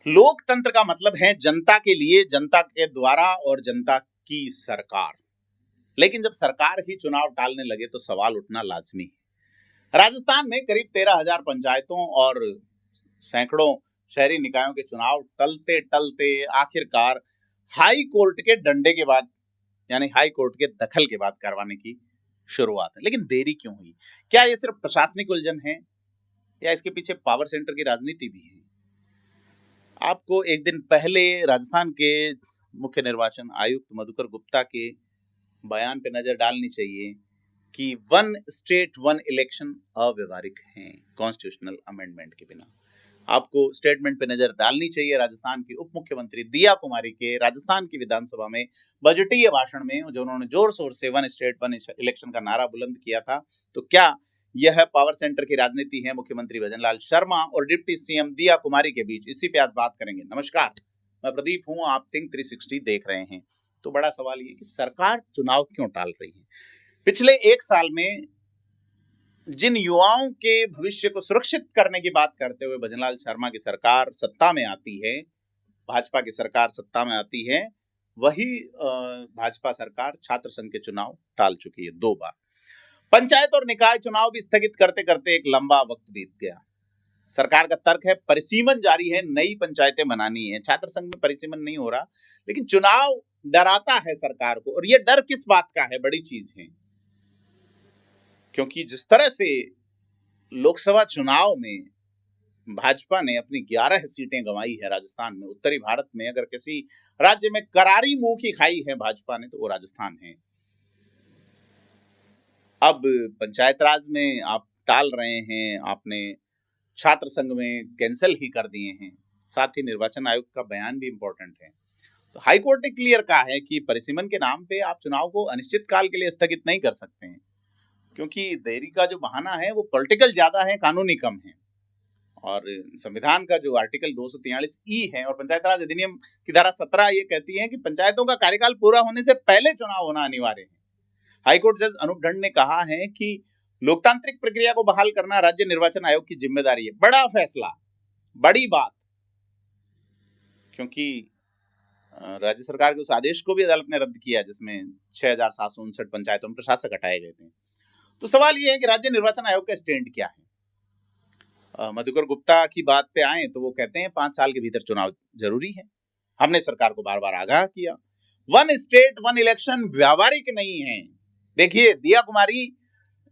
लोकतंत्र का मतलब है जनता के लिए, जनता के द्वारा और जनता की सरकार। लेकिन जब सरकार ही चुनाव टालने लगे तो सवाल उठना लाजमी है। राजस्थान में करीब 13,000 पंचायतों और सैकड़ों शहरी निकायों के चुनाव टलते टलते आखिरकार हाई कोर्ट के डंडे के बाद, यानी हाई कोर्ट के दखल के बाद करवाने की शुरुआत है। लेकिन देरी क्यों हुई? क्या ये सिर्फ प्रशासनिक उलझन है या इसके पीछे पावर सेंटर की राजनीति भी है? आपको एक दिन पहले राजस्थान के मुख्य निर्वाचन आयुक्त मधुकर गुप्ता के बयान पे नजर डालनी चाहिए कि वन स्टेट वन इलेक्शन अव्यवहारिक हैं कॉन्स्टिट्यूशनल अमेंडमेंट के बिना। आपको स्टेटमेंट पे नजर डालनी चाहिए राजस्थान की उप मुख्यमंत्री दिया कुमारी के राजस्थान की विधानसभा में बजटीय भाषण में, जो उन्होंने जोर शोर से वन स्टेट वन इलेक्शन का नारा बुलंद किया था। तो क्या यह पावर सेंटर की राजनीति है मुख्यमंत्री भजनलाल शर्मा और डिप्टी सीएम दिया कुमारी के बीच? इसी पे आज बात करेंगे। नमस्कार, मैं प्रदीप हूं, आप थिंक 360 देख रहे हैं। तो बड़ा सवाल ये कि सरकार चुनाव क्यों टाल रही है? पिछले एक साल में जिन युवाओं के भविष्य को सुरक्षित करने की बात करते हुए भजनलाल शर्मा की सरकार सत्ता में आती है, भाजपा की सरकार सत्ता में आती है, वही भाजपा सरकार छात्र संघ के चुनाव टाल चुकी है 2 बार। पंचायत और निकाय चुनाव भी स्थगित करते करते एक लंबा वक्त बीत गया। सरकार का तर्क है परिसीमन जारी है, नई पंचायतें बनानी है। छात्र संघ में परिसीमन नहीं हो रहा, लेकिन चुनाव डराता है सरकार को। और यह डर किस बात का है? बड़ी चीज है, क्योंकि जिस तरह से लोकसभा चुनाव में भाजपा ने अपनी 11 सीटें गंवाई है राजस्थान में, उत्तरी भारत में अगर किसी राज्य में करारी मुंह की खाई है भाजपा ने तो वो राजस्थान है। अब पंचायत राज में आप टाल रहे हैं, आपने छात्र संघ में कैंसिल ही कर दिए हैं। साथ ही निर्वाचन आयोग का बयान भी इंपॉर्टेंट है। तो हाईकोर्ट ने क्लियर कहा है कि परिसीमन के नाम पे आप चुनाव को अनिश्चित काल के लिए स्थगित नहीं कर सकते हैं, क्योंकि देरी का जो बहाना है वो पॉलिटिकल ज्यादा है, कानूनी कम है। और संविधान का जो आर्टिकल 243 ई है और पंचायत राज अधिनियम की धारा 17 ये कहती है कि पंचायतों का कार्यकाल पूरा होने से पहले चुनाव होना अनिवार्य है। हाईकोर्ट जज अनूप ढंड ने कहा है कि लोकतांत्रिक प्रक्रिया को बहाल करना राज्य निर्वाचन आयोग की जिम्मेदारी है। बड़ा फैसला, बड़ी बात, क्योंकि राज्य सरकार के उस आदेश को भी अदालत ने रद्द किया जिसमें 6,759 पंचायतों में प्रशासक हटाए गए थे। तो सवाल यह है कि राज्य निर्वाचन आयोग का स्टैंड क्या है? मधुकर गुप्ता की बात पे आए तो वो कहते हैं 5 साल के भीतर चुनाव जरूरी है। हमने सरकार को बार बार आगाह किया, वन स्टेट वन इलेक्शन व्यावहारिक नहीं है। देखिए, दिया कुमारी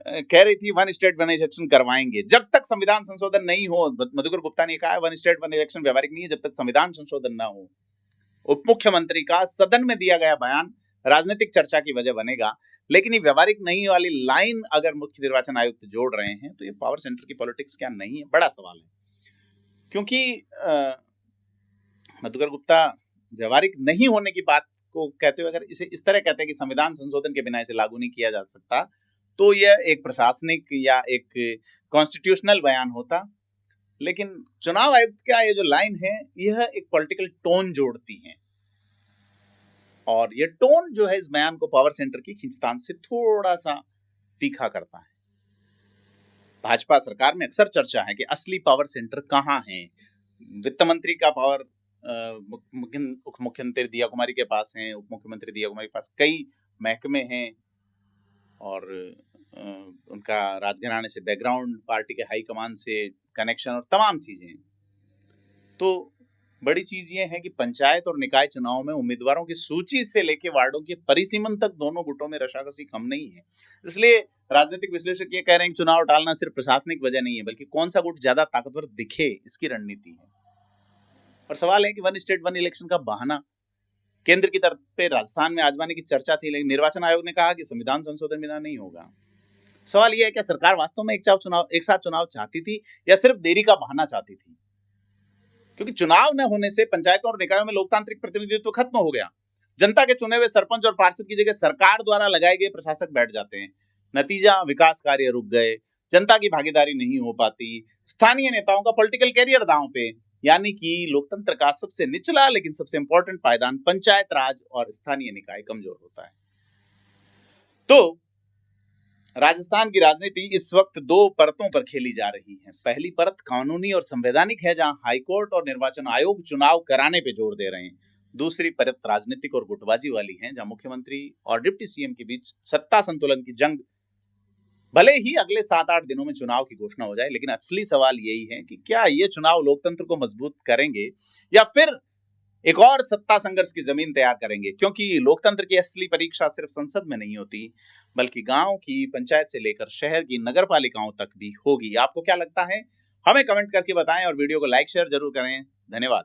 कह रही थी वन स्टेट वन इलेक्शन करवाएंगे जब तक संविधान संशोधन नहीं हो। मधुकर गुप्ता ने कहा वन स्टेट वन इलेक्शन व्यावहारिक नहीं है जब तक संविधान संशोधन ना हो। उप मुख्यमंत्री का सदन में दिया गया बयान राजनीतिक चर्चा की वजह बनेगा, लेकिन ये व्यावहारिक नहीं वाली लाइन अगर मुख्य निर्वाचन आयुक्त जोड़ रहे हैं तो ये पावर सेंटर की पॉलिटिक्स क्या नहीं है? बड़ा सवाल है, क्योंकि मधुकर गुप्ता व्यावहारिक नहीं होने की बात को कहते हुए अगर इसे इस तरह कहते हैं कि संविधान संशोधन के बिना इसे लागू नहीं किया जा सकता, तो यह एक प्रशासनिक या एक कॉन्स्टिट्यूशनल बयान होता। लेकिन चुनाव आयुक्त का ये जो लाइन है यह एक पॉलिटिकल टोन जोड़ती है, और ये टोन जो है इस बयान को पावर सेंटर की खींचतान से थोड़ा सा तीखा करता है। भाजपा सरकार में अक्सर चर्चा है कि असली पावर सेंटर कहां है। वित्त मंत्री का पावर मुख्यमंत्री दिया कुमारी के पास है, उप मुख्यमंत्री दिया कुमारी के पास कई महकमे हैं, और उनका राजघराने से बैकग्राउंड, पार्टी के हाईकमान से कनेक्शन और तमाम चीजें। तो बड़ी चीज ये है कि पंचायत और निकाय चुनाव में उम्मीदवारों की सूची से लेकर वार्डों के परिसीमन तक दोनों गुटों में रशाकसी कम नहीं है। इसलिए राजनीतिक विश्लेषक ये कह रहे हैं कि चुनाव टालना सिर्फ प्रशासनिक वजह नहीं है, बल्कि कौन सा गुट ज्यादा ताकतवर दिखे इसकी रणनीति है। और सवाल है कि वन स्टेट वन इलेक्शन का बहाना केंद्र की तरफ पे राजस्थान में आजमाने की चर्चा थी, लेकिन निर्वाचन आयोग ने कहा कि संविधान संशोधन बिना नहीं होगा। सवाल यह है क्या सरकार वास्तव में एक साथ चुनाव चाहती थी या सिर्फ देरी का बहाना चाहती थी? क्योंकि चुनाव न होने से पंचायतों और निकायों में लोकतांत्रिक प्रतिनिधित्व खत्म हो गया। जनता के चुने हुए सरपंच और पार्षद की जगह सरकार द्वारा लगाए गए प्रशासक बैठ जाते हैं। नतीजा, विकास कार्य रुक गए, जनता की भागीदारी नहीं हो पाती, स्थानीय नेताओं का पॉलिटिकल कैरियर दांव पे। यानी कि लोकतंत्र का सबसे निचला लेकिन सबसे इंपॉर्टेंट पायदान पंचायत राज और स्थानीय निकाय कमजोर होता है। तो राजस्थान की राजनीति इस वक्त दो परतों पर खेली जा रही है। पहली परत कानूनी और संवैधानिक है, जहां हाईकोर्ट और निर्वाचन आयोग चुनाव कराने पे जोर दे रहे हैं। दूसरी परत राजनीतिक और गुटबाजी वाली है, जहां मुख्यमंत्री और डिप्टी सीएम के बीच सत्ता संतुलन की जंग। भले ही अगले 7-8 दिनों में चुनाव की घोषणा हो जाए, लेकिन असली सवाल यही है कि क्या ये चुनाव लोकतंत्र को मजबूत करेंगे या फिर एक और सत्ता संघर्ष की जमीन तैयार करेंगे। क्योंकि लोकतंत्र की असली परीक्षा सिर्फ संसद में नहीं होती, बल्कि गांव की पंचायत से लेकर शहर की नगर पालिकाओं तक भी होगी। आपको क्या लगता है, हमें कमेंट करके बताएं और वीडियो को लाइक शेयर जरूर करें। धन्यवाद।